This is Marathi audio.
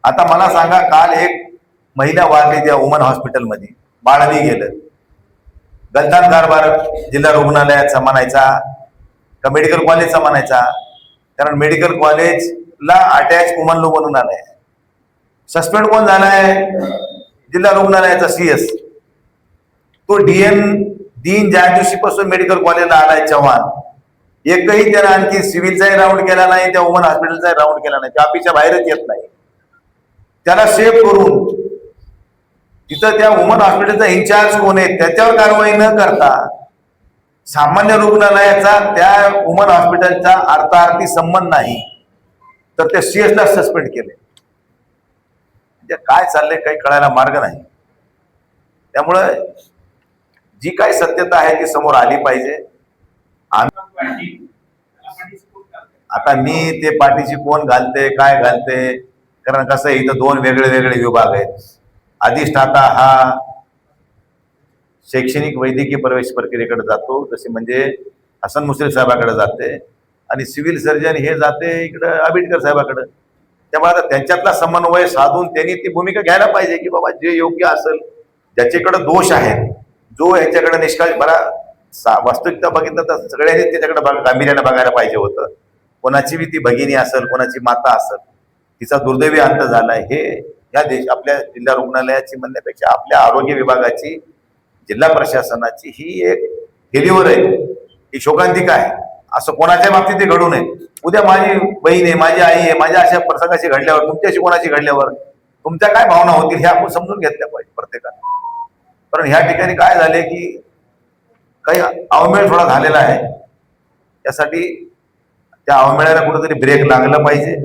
आता मला सांगा, काल एक महिला वारली त्या वुमन हॉस्पिटलमध्ये, बाळावी गेलं. गलतान कारभार जिल्हा रुग्णालयाचा म्हणायचा का मेडिकल कॉलेजचा म्हणायचा? कारण मेडिकल कॉलेजला अटॅच वुमन लो बनून आलाय. सस्पेंड कोण झालाय? जिल्हा रुग्णालयाचा CS. तो दीन ज्या दिवशीपासून मेडिकल कॉलेजला आलाय चव्हाण, एकही त्यानं आणखी सिव्हिलचाही राऊंड केला नाही, त्या वुमन हॉस्पिटलचाही राऊंड केला नाही. त्या ऑफिसच्या बाहेरच येत नाही. त्याला सेफ करून तिथं त्या वुमन हॉस्पिटलचा इन्चार्ज कोण आहे त्याच्यावर कारवाई न करता सामान्य रुग्णालयाचा त्या वुमन हॉस्पिटलचा अर्थार्थी संबंध नाही, तर त्या CS ला सस्पेंड केले. म्हणजे काय चाललंय काही कळायला मार्ग नाही. त्यामुळं जी काही सत्यता आहे ती समोर आली पाहिजे. आता मी ते पाठीशी कोण घालते काय घालते, कारण कसं इथं दोन वेगळे वेगळे विभाग आहेत. अधिष्ठाता हा शैक्षणिक वैद्यकीय प्रवेश प्रक्रियेकडे जातो, जसे म्हणजे हसन मुश्रीफ साहेबाकडे जाते, आणि सिव्हिल सर्जन हे जाते इकडं आंबेडकर साहेबाकडे. त्यामुळे आता त्यांच्यातला समन्वय साधून त्यांनी ती भूमिका घ्यायला पाहिजे की बाबा जे योग्य असेल, ज्याच्याकडे दोष आहेत, जो ह्याच्याकडे निष्काळजी, बरा वास्तविकता बघितलं तर सगळ्यांनी त्याच्याकडे गांभीर्याने बघायला पाहिजे होतं. कोणाची बी ती भगिनी असेल, कोणाची माता असेल, तिचा दुर्दैवी अंत झालाय, हे या आपल्या जिल्हा रुग्णालयाची म्हणण्यापेक्षा आपल्या आरोग्य विभागाची, जिल्हा प्रशासनाची ही एक फेल्युअर आहे, ही शोकांतिका आहे. असं कोणाच्या बाबतीत ते घडू नये. उद्या माझी बहीण आहे, माझी आई आहे, माझ्या अशा प्रसंगाशी घडल्यावर, तुमच्याशी कोणाशी घडल्यावर तुमच्या काय भावना होतील हे आपण समजून घेतल्या पाहिजे प्रत्येकाने. कारण ह्या ठिकाणी काय झाले की काही अवमेळ थोडा झालेला आहे. त्यासाठी त्या अवमेळाला कुठेतरी ब्रेक लागला पाहिजे.